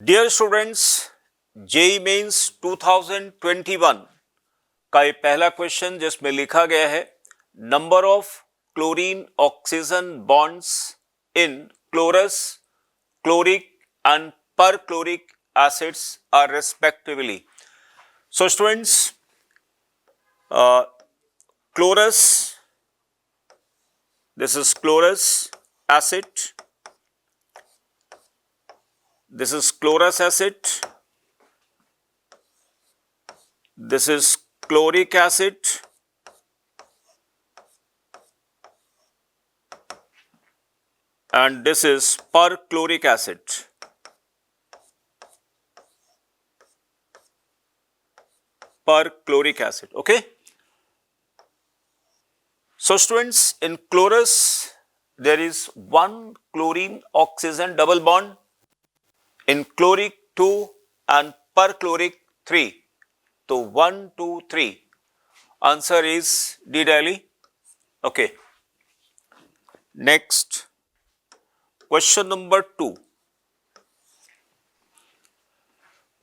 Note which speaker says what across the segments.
Speaker 1: Dear students, JEE mains 2021 का ये पहला क्वेश्चन जिसमें लिखा गया है number of chlorine oxygen bonds in chlorous, chloric and perchloric acids are respectively. So students, chlorous, this is chlorous acid, this is chlorous acid, this is chloric acid, and this is perchloric acid. Perchloric acid, okay? So students, in chlorus there is one chlorine oxygen double bond, in chloric 2 and perchloric 3. So 1, 2, 3. Answer is D Delhi. Okay. Next, question number 2.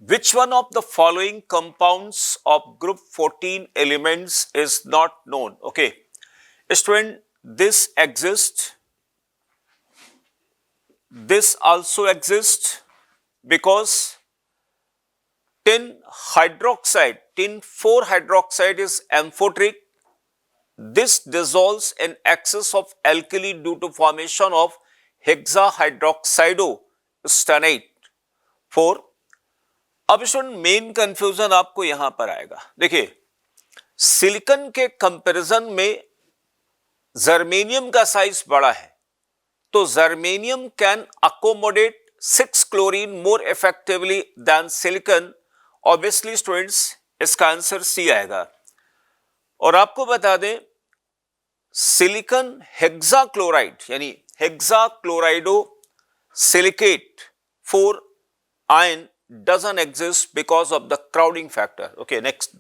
Speaker 1: Which one of the following compounds of group 14 elements is not known? Okay. Student, this exists, this also exists, because tin 4 hydroxide is amphoteric. This dissolves in excess of alkali due to formation of hexahydroxidostannate 4. अब student main confusion आपको यहां पर आएगा. देखिए, silicon के comparison में germanium का size बड़ा है, तो germanium can accommodate 6 chlorine more effectively than silicon. Obviously students, इसका आंसर सी आएगा. और आपको बता दें, सिलिकॉन हेक्साक्लोराइड यानी hexachlorido silicate 4 ion doesn't exist because of the crowding factor. Okay, next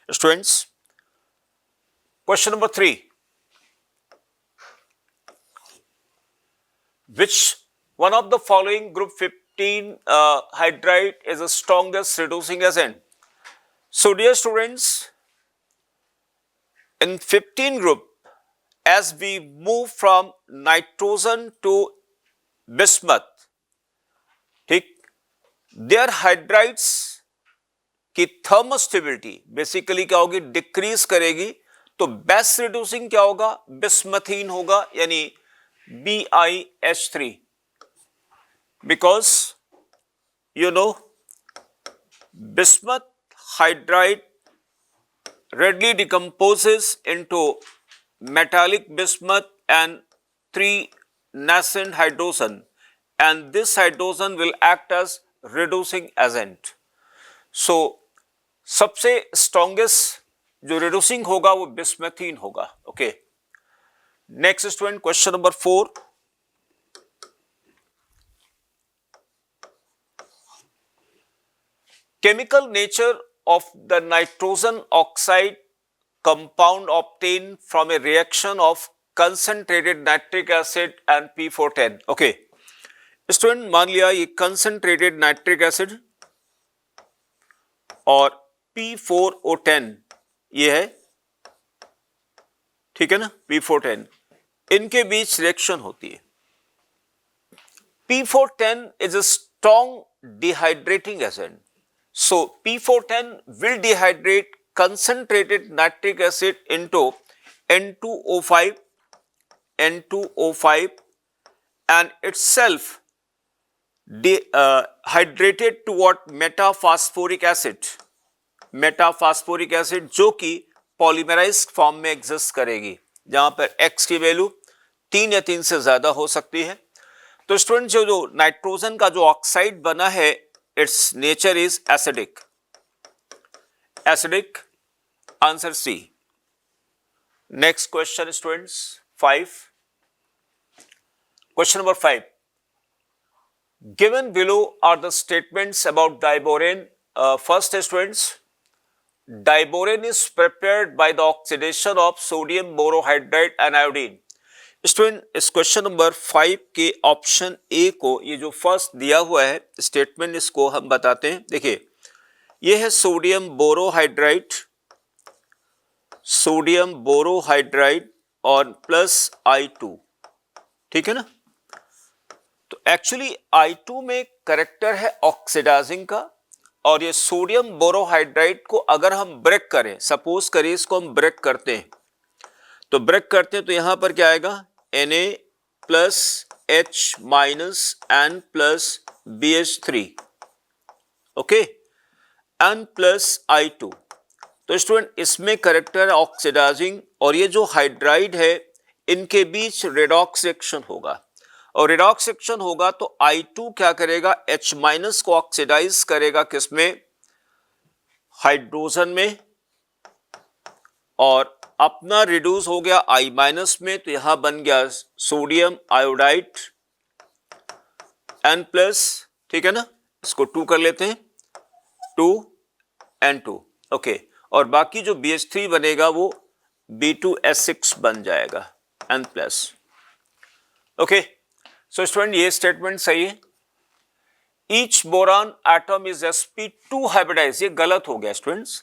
Speaker 1: students, question number 3. Which one of the following group 15 hydride is the strongest reducing agent? So dear students, in 15 group, as we move from nitrogen to bismuth, ठीक, there hydrides की थर्मोस्टेबिलिटी basically क्या होगी, decrease करेगी. तो best reducing क्या होगा, बिस्मथीन होगा, यानी BiH3, because you know bismuth hydride readily decomposes into metallic bismuth and 3 nascent hydrogen, and this hydrogen will act as reducing agent. So सबसे strongest जो reducing होगा वो बिस्मथीन होगा. Okay. Next student, question number 4. Chemical nature of the nitrogen oxide compound obtained from a reaction of concentrated nitric acid and P410. Okay. Student, मान लिया ये concentrated nitric acid और P4O10 ये है, ठीक है ना, P410, इनके बीच रिएक्शन होती है. P410 is a strong dehydrating agent. So P410 will dehydrate concentrated nitric acid into N2O5 and itself hydrated toward metaphosphoric acid जो कि पॉलीमराइज्ड फॉर्म में एग्जिस्ट करेगी, जहां पर X की वैल्यू 3 या 3 से ज्यादा हो सकती है. तो स्टूडेंट, जो नाइट्रोजन का जो ऑक्साइड बना है, its nature is acidic. Answer C. Next question students 5. Question number 5. Given below are the statements about diborane. First students, diborane is prepared by the oxidation of sodium borohydride and iodine. Student इस question number 5 के option A को, ये जो first दिया हुआ है statement, इसको हम बताते हैं। देखिए ये है सोडियम बोरोहाइड्राइड, सोडियम बोरोहाइड्राइड और प्लस I2, ठीक है ना। तो एक्चुअली I2 में करेक्टर है ऑक्सीडाइजिंग का, और ये सोडियम बोरोहाइड्राइड को अगर हम ब्रेक करें, सपोज करिए इसको हम ब्रेक करते हैं, तो ब्रेक करते हैं तो यहां पर क्या आएगा, Na plus H minus N plus BH3, okay, N plus I2। तो स्टूडेंट इसमें करेक्टर ऑक्सीडाइजिंग, और ये जो हाइड्राइड है इनके बीच रेडॉक्स रिएक्शन होगा, और रेडॉक्स रिएक्शन होगा तो I2 क्या करेगा, H माइनस को ऑक्सीडाइज करेगा किसमें, हाइड्रोजन में, और अपना रिड्यूस हो गया I माइनस में, तो यहां बन गया सोडियम आयोडाइड N प्लस, ठीक है ना। इसको 2 कर लेते हैं, 2N2, ओके, और बाकी जो BH3 बनेगा वो B2S6 बन जाएगा N plus, okay. So student ये स्टेटमेंट सही है। Each boron atom is sp2 hybridize, ये गलत हो गया students.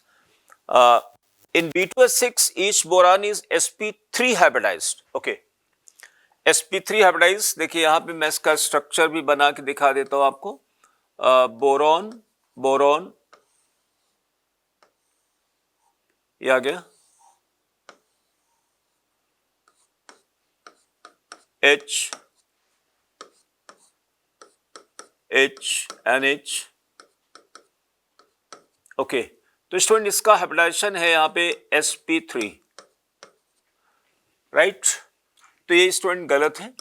Speaker 1: In B2S6 each boron is sp3 hybridized, okay, sp3 hybridize. देखिए यहां पे मैं इसका स्ट्रक्चर भी बना के दिखा देता हूं आपको। बोरॉन, बोरॉन ये आ गया, H NH, ओके। तो स्टूडेंट इसका हाइब्रिडाइजेशन है यहाँ पे sp3, राइट। तो ये स्टूडेंट गलत है।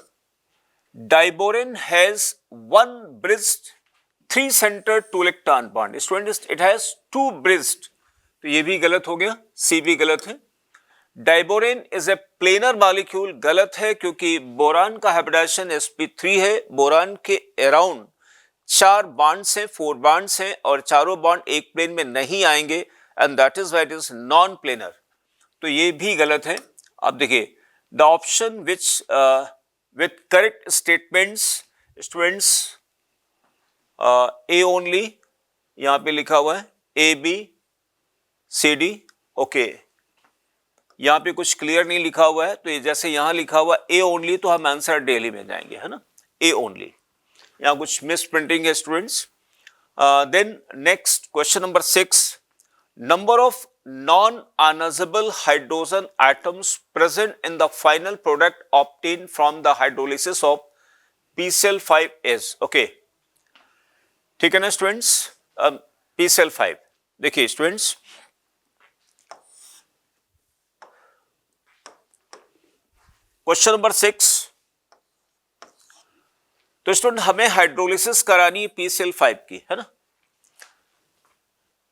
Speaker 1: Diborane has 1 bridged 3 centred 2 electron bond, student it has 2 bridged, तो ये भी गलत हो गया, सी भी गलत है। Diborane is a planar molecule, गलत है, क्योंकि बोरान का हाइब्रिडाइजेशन sp3 है, बोरान के अराउंड 4 बॉन्ड्स हैं, 4 बॉन्ड्स हैं, और चारों बॉन्ड एक प्लेन में नहीं आएंगे, and that is why it is non planar, तो ये भी गलत है। अब देखिए the option which with correct statements, students A only, यहां पे लिखा हुआ है ABCD, ओके। यहां पे कुछ क्लियर नहीं लिखा हुआ है, तो ये जैसे यहां लिखा हुआ ए ओनली, तो हम आंसर डेली में जाएंगे, है ना, ए ओनली। यहां कुछ मिस प्रिंटिंग है students. Then next question number 6, number of non ionizable hydrogen atoms present in the final product obtain from the hydrolysis of PCl5 is, okay, ठीक है ना स्टूडेंट्स। PCl5, देखिए स्टूडेंट्स क्वेश्चन नंबर 6, तो student हमें hydrolysis करानी है PCl5 की, है ना।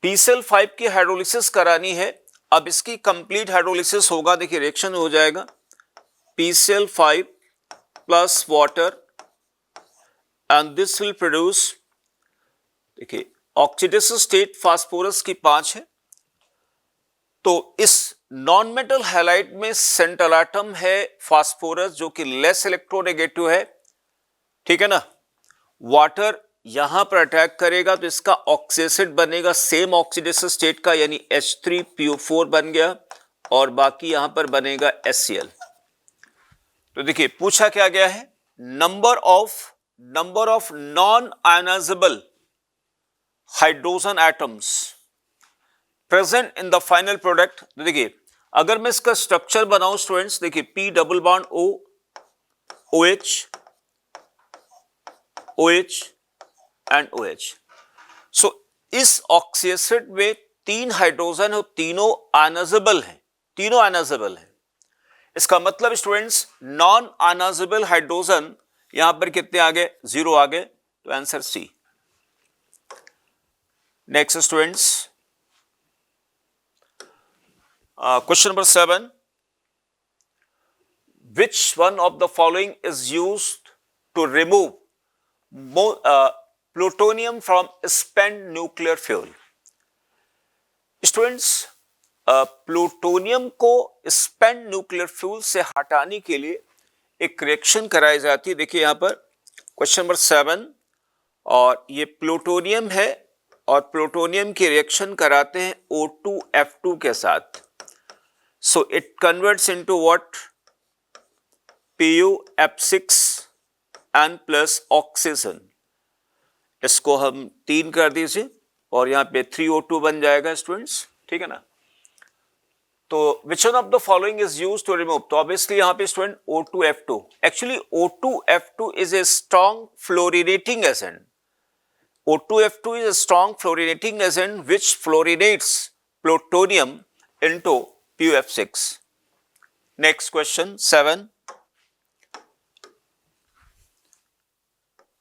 Speaker 1: PCl5 की हाइड्रोलिसिस करानी है। अब इसकी कंप्लीट हाइड्रोलिसिस होगा, देखिए रिएक्शन हो जाएगा PCl5 plus water and this will produce, देखिए ऑक्सीडेशन स्टेट फास्फोरस की 5 है, तो इस नॉन मेटल हैलाइड में सेंट्रल एटम है फास्फोरस, जो कि लेस इलेक्ट्रोनेगेटिव है, ठीक है ना। वाटर यहां पर अटैक करेगा तो इसका ऑक्सीडेशन बनेगा सेम ऑक्सीडेशन स्टेट का, यानी H3PO4 बन गया, और बाकी यहां पर बनेगा HCl। तो देखिए पूछा क्या गया है, number of non ionizable hydrogen atoms present in the final product. तो देखिए अगर मैं इसका स्ट्रक्चर बनाऊं स्टूडेंट्स, देखिए P double bond O OH OH and OH। सो इस ऑक्सीएसिड में 3 हाइड्रोजन और तीनों आयोनाइजेबल हैं, इसका मतलब स्टूडेंट्स नॉन आयोनाइजेबल हाइड्रोजन यहां पर कितने आ गए, 0 आ गए, तो answer C. Next students question number 7, which one of the following is used to remove plutonium from spent nuclear fuel. Students plutonium को स्पेंट न्यूक्लियर फ्यूल से हटाने के लिए एक रिएक्शन कराई जाती है। देखिए यहां पर क्वेश्चन नंबर 7, और ये प्लूटोनियम है और प्लूटोनियम की रिएक्शन कराते हैं O2F2 के साथ। So it converts into what? PuF6 N plus oxygen. इसको हम 3 कर दीजिए और यहां पे 3O2 बन जाएगा स्टूडेंट्स, ठीक है ना। तो which one of the following is used to remove? तो ऑब्वियसली यहां पे student O2F2, actually O2F2 is a strong fluorinating agent. O2F2 is a strong fluorinating agent which fluorinates plutonium into PuF6. Next question 7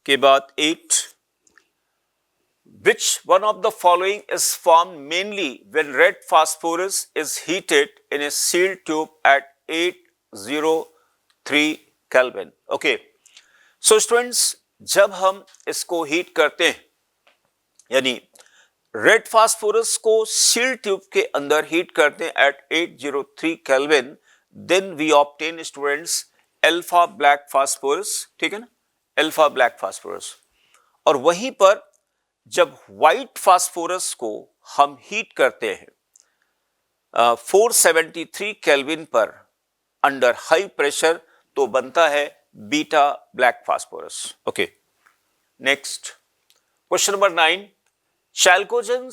Speaker 1: के बाद 8, which one of the following is formed mainly when red phosphorus is heated in a sealed tube at 803 Kelvin? Okay, so students, जब हम इसको heat करते हैं, यानी red phosphorus को seal tube के अंदर हीट करते हैं at 803 kelvin, then we obtain students alpha black phosphorus, ठीक है ना, अल्फा ब्लैक फास्फोरस। और वहीं पर जब व्हाइट फास्फोरस को हम हीट करते हैं 473 केल्विन पर अंडर हाई प्रेशर, तो बनता है beta black phosphorus. Okay, next question number 9, chalcogen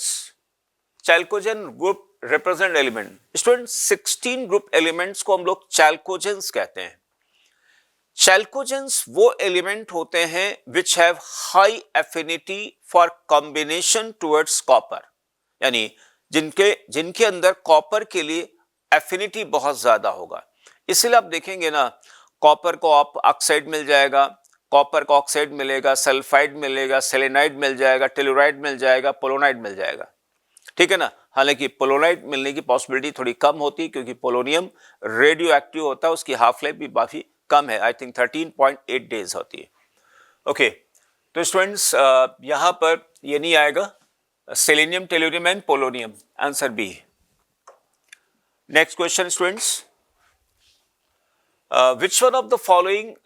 Speaker 1: group represent element. Student 16 group elements को हम लोग chalcogens कहते हैं। chalcogens वो एलिमेंट होते हैं which have high affinity for combination towards copper, यानी जिनके अंदर कॉपर के लिए एफिनिटी बहुत ज्यादा होगा। इसलिए आप देखेंगे ना, कॉपर को आप ऑक्साइड मिल जाएगा, कॉपर का ऑक्साइड मिलेगा, सल्फाइड मिलेगा, सेलेनाइड मिल जाएगा, टेलुराइड मिल जाएगा, पोलोनाइड मिल जाएगा, ठीक है ना। हालांकि पोलोनाइड मिलने की पॉसिबिलिटी थोड़ी कम होती है क्योंकि पोलोनियम रेडियो एक्टिव होता है, उसकी हाफ लाइफ भी काफी कम है, आई थिंक 13.8 डेज होती है। ओके, तो स्टूडेंट्स यहां पर ये नहीं आएगा, selenium, tellurium and polonium, answer B. Next question students, which one of the following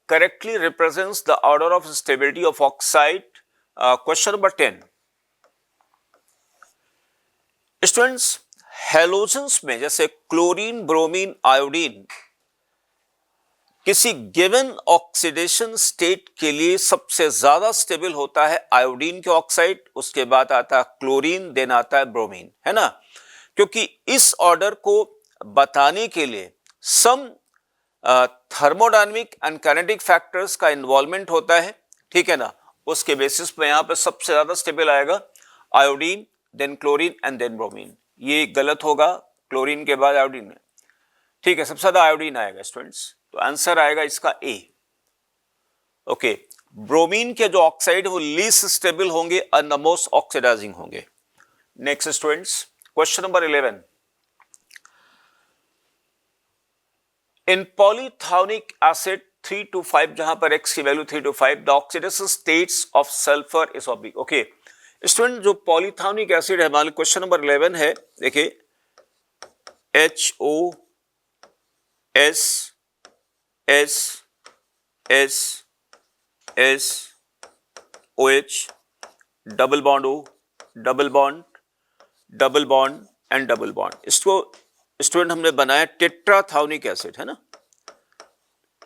Speaker 1: correctly represents the order of stability of oxide? Question number 10. Students, halogens में जैसे क्लोरीन, ब्रोमीन, आयोडीन, किसी given oxidation state के लिए सबसे ज्यादा stable होता है iodine के ऑक्साइड, उसके बाद आता है क्लोरीन, देन आता है ब्रोमीन, है ना। क्योंकि इस ऑर्डर को बताने के लिए सम थर्मोडायनेमिक एंड काइनेटिक फैक्टर्स का इन्वॉल्वमेंट होता है, ठीक है ना। उसके बेसिस पे यहां पे सबसे ज्यादा स्टेबल आएगा iodine, then chlorine and then bromine. ये गलत होगा, क्लोरीन के बाद आयोडीन है, ठीक है, सबसे ज्यादा आयोडीन आएगा स्टूडेंट्स, तो आंसर आएगा इसका ए। ओके, ब्रोमीन के जो ऑक्साइड वो लीस्ट स्टेबल होंगे एंड द मोस्ट ऑक्सीडाइजिंग होंगे। Next students, question number 11, in polythionic acid 3 to 5, जहां पर x की value 3 to 5, the oxidation states of sulphur is oblique. Okay student, जो पॉलीथाउनिक एसिड है, हमारे क्वेश्चन नंबर 11 है, देखिए HOSSSSOH, double bond O, double bond, double bond and double bond. इसको student हमने बनाया टेट्राथाउनिक एसिड, है ना,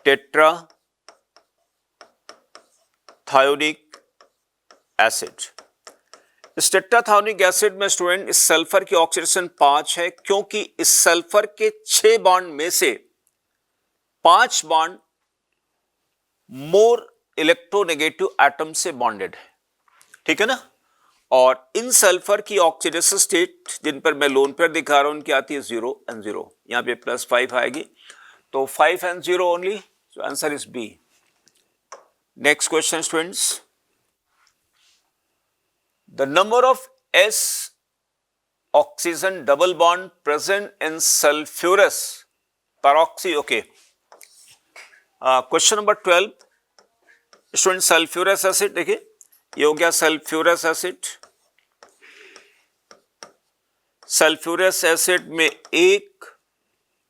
Speaker 1: टेट्राथायोनिक एसिड। इस टेट्राथायोनिक एसिड में स्टूडेंट इस सल्फर की ऑक्सीडेशन 5 है, क्योंकि इस सल्फर के 6 बॉन्ड में से 5 बॉन्ड मोर इलेक्ट्रोनेगेटिव एटम से बॉन्डेड है, ठीक है ना। और इन सल्फर की ऑक्सीडेशन स्टेट जिन पर मैं लोन पेयर दिखा रहा हूं, उनकी आती है 0 and 0, यहां पे +5 आएगी, तो 5 and 0 only, so answer is B. Next question students, the number of S oxygen double bond present in sulphurous peroxy. Okay, question number 12 student, sulphurous acid, देखिए ये हो गया सल्फ्यूरस एसिड। सल्फ्यूरस एसिड में एक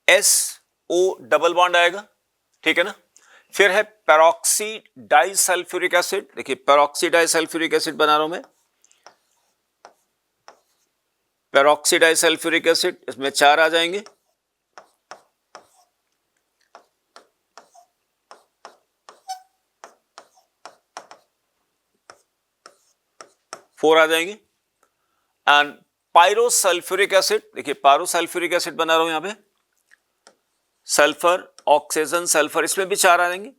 Speaker 1: SO डबल बॉन्ड आएगा, ठीक है ना, फिर है पेरोक्सी डाइसल्फ्यूरिक एसिड। देखिए पेरोक्सी डाइसल्फ्यूरिक एसिड बना रहा हूं मैं, पेरोक्सी डाइसल्फ्यूरिक एसिड, इसमें 4 आ जाएंगे। फोर आ जाएंगे। एंड पायरोसल्फ्यूरिक एसिड, देखिए पायरोसल्फ्यूरिक एसिड बना रहा हूं यहां पे, सल्फर ऑक्सीजन सल्फर, इसमें भी 4 आ जाएंगे।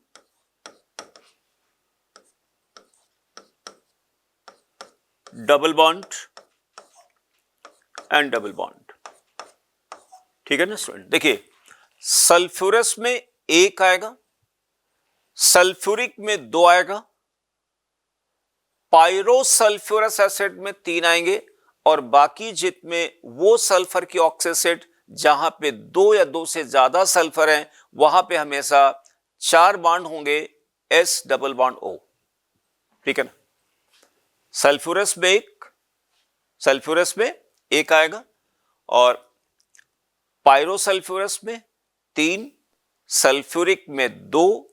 Speaker 1: Double bond and double bond, ठीक है ना स्टूडेंट। देखिए सल्फ्यूरस में 1 आएगा, सल्फ्यूरिक में 2 आएगा, पायरोसल्फ्यूरस एसिड में 3 आएंगे, और बाकी जितने वो सल्फर की ऑक्सीसेट जहां पे 2 या 2 से ज्यादा सल्फर हैं वहां पे हमेशा 4 बॉन्ड होंगे, एस डबल बॉन्ड ओ, ठीक है ना। सल्फ्यूरस में एक आएगा, और पायरोसल्फ्यूरस में 3, सल्फ्यूरिक में 2,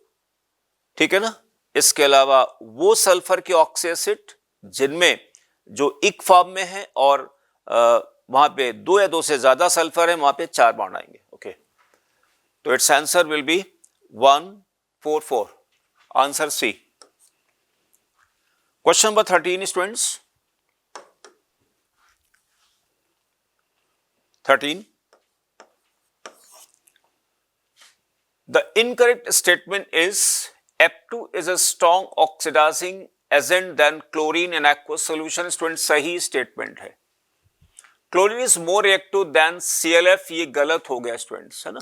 Speaker 1: ठीक है ना। इसके अलावा वो सल्फर के ऑक्सीएसिड जिनमें जो इक फॉर्म में है और वहां पे 2 या 2 से ज्यादा सल्फर है, वहां पे 4 बॉन्ड आएंगे। ओके, तो it's answer will be 1, 4, 4, answer C. Question number 13 students, 13, the incorrect statement is F2 is a strong oxidizing agent than chlorine in aqueous solution। Student सही स्टेटमेंट है, chlorine is more reactive than ClF, ये गलत हो गया students, है ना।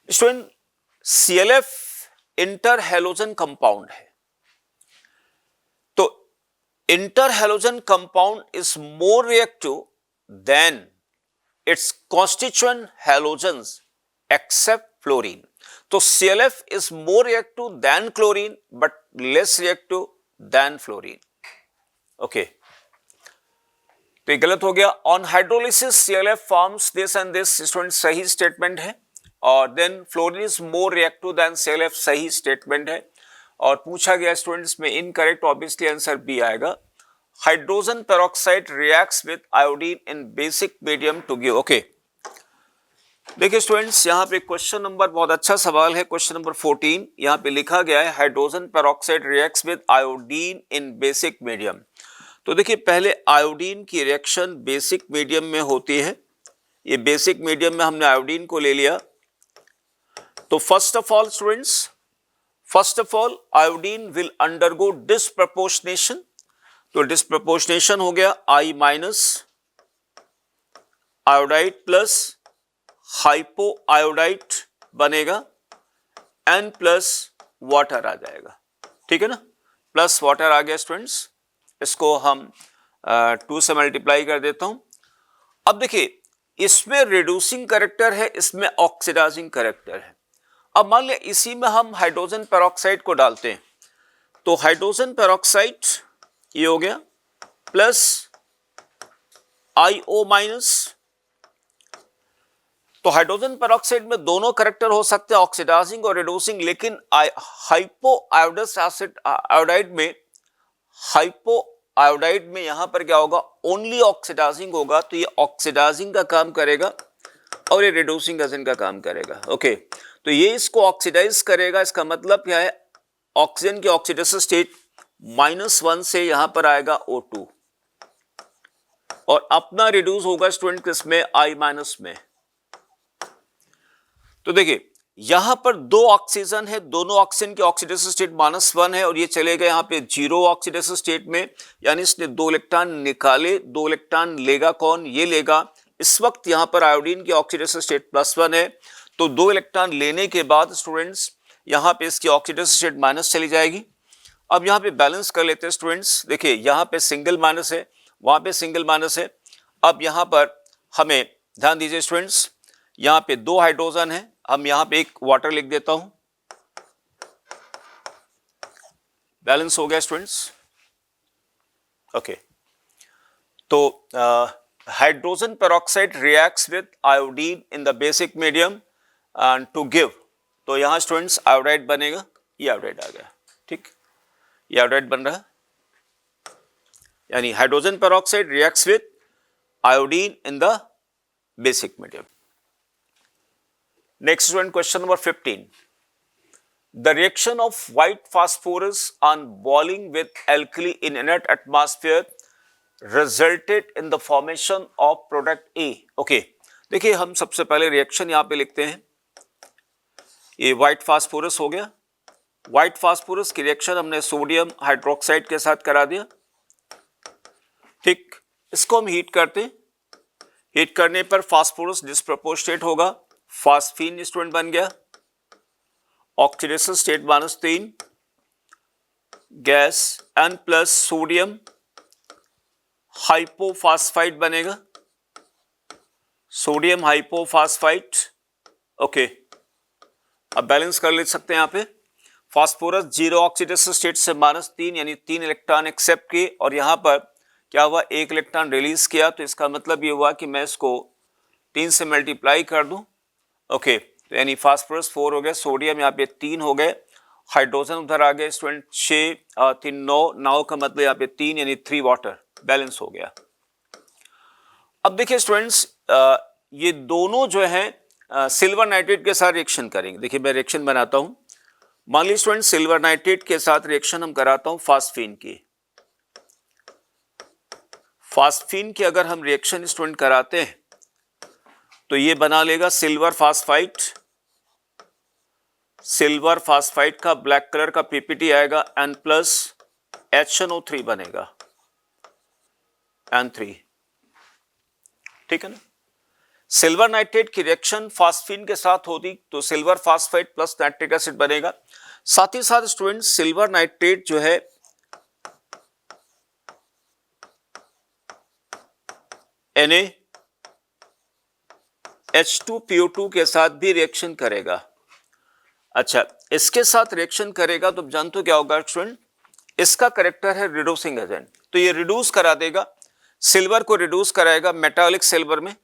Speaker 1: Student ClF inter halogen compound है, तो inter halogen compound is more reactive than its constituent halogens except fluorine. तो ClF is more reactive than chlorine but less reactive than fluorine। Okay, तो ये गलत हो गया। On hydrolysis ClF forms this and this, student सही statement है। और then fluorine is more reactive than ClF, सही स्टेटमेंट है। और पूछा गया स्टूडेंट्स में इनकरेक्ट, ऑब्वियसली आंसर बी आएगा। Hydrogen peroxide reacts with iodine in basic medium to give. Okay, देखिए स्टूडेंट्स यहाँ पे क्वेश्चन नंबर, बहुत अच्छा सवाल है, क्वेश्चन नंबर 14 यहाँ पे लिखा गया है hydrogen peroxide reacts with iodine in basic medium. तो देखिए पहले आयोडीन की रिएक्शन बेसिक मीडियम में होती है, ये बेसिक मीडियम में हमने आयोडीन को ले लिया। तो first of all students, first of all iodine will undergo disproportionation, तो डिसप्रपोर्शनेशन हो गया I minus iodide plus hypo iodide बनेगा, N प्लस वाटर आ जाएगा, ठीक है ना, प्लस वाटर आ गया स्टूडेंट्स। इसको हम 2 से मल्टीप्लाई कर देता हूं। अब देखिए इसमें रिड्यूसिंग कैरेक्टर है, इसमें ऑक्सीडाइजिंग कैरेक्टर है। अब मान लिया इसी में हम हाइड्रोजन पेरोक्साइड को डालते हैं, तो हाइड्रोजन पेरोक्साइड ये हो गया प्लस IO माइनस। तो हाइड्रोजन पेरोक्साइड में दोनों कैरेक्टर हो सकते हैं, ऑक्सीडाइजिंग और रिड्यूसिंग, लेकिन हाइपो आयोडस एसिड आयोडाइड में, हाइपो आयोडाइड में यहां पर क्या होगा, ओनली ऑक्सीडाइजिंग होगा। तो ये ऑक्सीडाइजिंग का काम करेगा और ये रिड्यूसिंग एजेंट का काम करेगा। ओके, तो ये इसको ऑक्सीडाइज करेगा, इसका मतलब क्या है, ऑक्सीजन की ऑक्सीडेशन स्टेट -1 से यहां पर आएगा O2, और अपना रिड्यूस होगा स्टूडेंट किसमें, I माइनस में। तो देखिए यहां पर 2 ऑक्सीजन है, दोनों ऑक्सीजन की ऑक्सीडेशन स्टेट -1 है, और ये चले गए यहां पे 0 ऑक्सीडेशन स्टेट में, यानी इसने 2 इलेक्ट्रॉन निकाले। 2 इलेक्ट्रॉन लेगा कौन, ये लेगा। इस वक्त यहां पर आयोडीन की ऑक्सीडेशन स्टेट +1 है, तो 2 इलेक्ट्रॉन लेने के बाद स्टूडेंट्स यहां पे इसकी ऑक्सीडेशन स्टेट माइनस चली जाएगी। अब यहां पे बैलेंस कर लेते हैं स्टूडेंट्स। देखिए यहां पे सिंगल माइनस है, वहां पे सिंगल माइनस है। अब यहां पर हमें ध्यान दीजिए स्टूडेंट्स, यहां पे 2 हाइड्रोजन है, हम यहां पे एक वाटर लिख देता हूं, बैलेंस हो गया स्टूडेंट्स। ओके, तो hydrogen peroxide reacts with iodine in the basic medium and to give तो यहां स्टूडेंट्स आयोडाइड बनेगा, ये आयोडाइड आ गया, ठीक, ये आयोडाइड बन रहा है, यानी hydrogen peroxide reacts with iodine in the basic medium. Next one, question number 15. The reaction of white phosphorus on boiling with alkali in inert atmosphere resulted in the formation of product A. Okay, देखिए हम सबसे पहले reaction यहां पे लिखते हैं. ये white phosphorus हो गया. व्हाइट फास्फोरस की रिएक्शन हमने सोडियम हाइड्रोक्साइड के साथ करा दिया, ठीक. इसको हम हीट करते हैं. हीट करने पर फास्फोरस डिस्प्रोपोर्शनेट होगा, फास्फीन स्टूडेंट बन गया. Oxidation state -3, gas N plus sodium hypophosphide बनेगा, सोडियम हाइपोफास्फाइड. ओके, अब बैलेंस कर ले सकते हैं यहां पे. फास्फोरस जीरो ऑक्सीडेशन स्टेट से -3 यानी 3 इलेक्ट्रॉन एक्सेप्ट किए, और यहां पर क्या हुआ, 1 इलेक्ट्रॉन रिलीज किया. तो इसका मतलब ये हुआ कि मैं इसको 3 से मल्टीप्लाई कर दूं. ओके, तो यानी फास्फोरस 4 हो गया, सोडियम यहाँ पे 3 हो गए, हाइड्रोजन उधर आ गए स्टूडेंट 6, 3 9 का मतलब यहाँ पे 3 यानी 3 वाटर, बैलेंस हो गया. अब देखिए स्टूडेंट्स, ये दोनों जो है सिल्वर नाइट्रेट के साथ रिएक्शन करेंगे. देखिए मैं रिएक्शन बनाता हूं. मान लीजिए स्टूडेंट सिल्वर नाइट्रेट के साथ रिएक्शन हम कराता हूं फास्फीन की. फास्फीन की अगर हम रिएक्शन स्टूडेंट कराते हैं तो ये बना लेगा सिल्वर फास्फाइड. सिल्वर फास्फाइड का ब्लैक कलर का पीपीटी आएगा, N प्लस HNO3 बनेगा, N3, ठीक है ना. सिल्वर नाइट्रेट की रिएक्शन फास्फीन के साथ होती तो silver phosphide plus nitric acid बनेगा. साथ ही साथ स्टूडेंट सिल्वर नाइट्रेट जो है NaH2PO2 के साथ भी रिएक्शन करेगा. अच्छा, इसके साथ रिएक्शन करेगा तो जानते हो क्या होगा स्टूडेंट, इसका कैरेक्टर है रिड्यूसिंग एजेंट. तो ये रिड्यूस करा देगा, सिल्वर को रिड्यूस कराएगा मेटालिक सिल्वर में,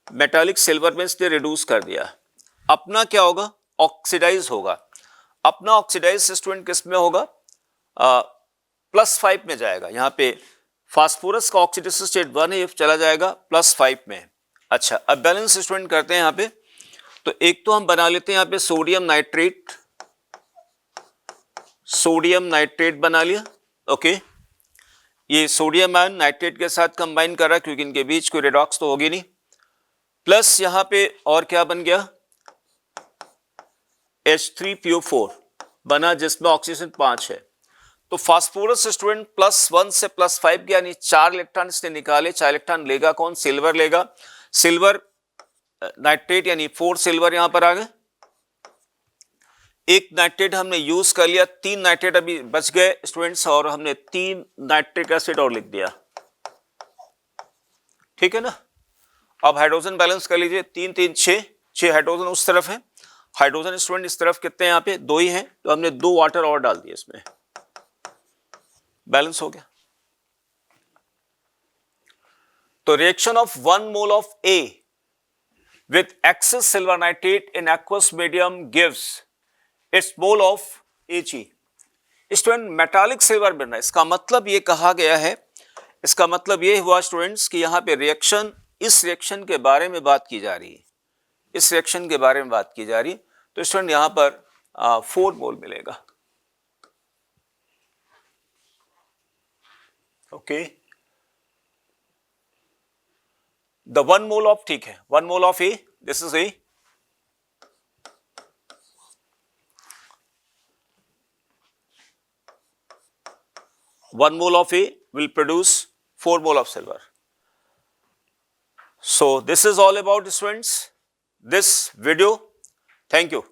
Speaker 1: मेटालिक सिल्वर में इसने रिड्यूस कर दिया. अपना क्या होगा, ऑक्सीडाइज होगा. अपना ऑक्सीडाइज स्टूडेंट किस में होगा, +5 में जाएगा. यहां पे फास्फोरस का ऑक्सीडेशन स्टेट 1 है, चला जाएगा +5 में. अच्छा, अब बैलेंस स्टूडेंट करते हैं यहां पे. तो एक तो हम बना लेते हैं यहां पे सोडियम नाइट्रेट, सोडियम नाइट्रेट बना लिया. ओके, ये सोडियम आयन नाइट्रेट के साथ कंबाइन कर रहा है क्योंकि इनके बीच कोई रेडॉक्स तो होगी नहीं. प्लस यहां पे और क्या बन गया, H3PO4 बना जिसमें ऑक्सीजन 5 है. तो फास्फोरस स्टूडेंट +1 से +5 गया, यानी 4 इलेक्ट्रॉन इसने निकाले. 4 इलेक्ट्रॉन लेगा कौन, सिल्वर लेगा. सिल्वर नाइट्रेट यानी 4 सिल्वर यहां पर आ गए. एक नाइट्रेट हमने यूज कर लिया, 3 नाइट्रेट अभी बच गए स्टूडेंट्स, और हमने 3 नाइट्रिक एसिड और लिख दिया, ठीक है ना. अब हाइड्रोजन बैलेंस कर लीजिए, 3 3 6 हाइड्रोजन उस तरफ है, हाइड्रोजन स्टूडेंट इस तरफ कितने यहाँ पे 2 ही हैं, तो हमने 2 वाटर और डाल दिए इसमें, बैलेंस हो गया. तो reaction of 1 mole of A with excess silver nitrate in aqueous medium gives its mole of Ag. Student metallic silver बन रहा है, इसका मतलब ये कहा गया है, इसका मतलब ये हुआ स्टूडेंट्स कि यहां पे रिएक्शन, इस रिएक्शन के बारे में बात की जा रही है, इस रिएक्शन के बारे में बात की जा रही है. तो स्टूडेंट यहां पर 4 मोल मिलेगा. ओके, द 1 मोल ऑफ, ठीक है, 1 mole of A, this is A. 1 mole of A will produce 4 mole of silver. So this is all about, students, this video. Thank you.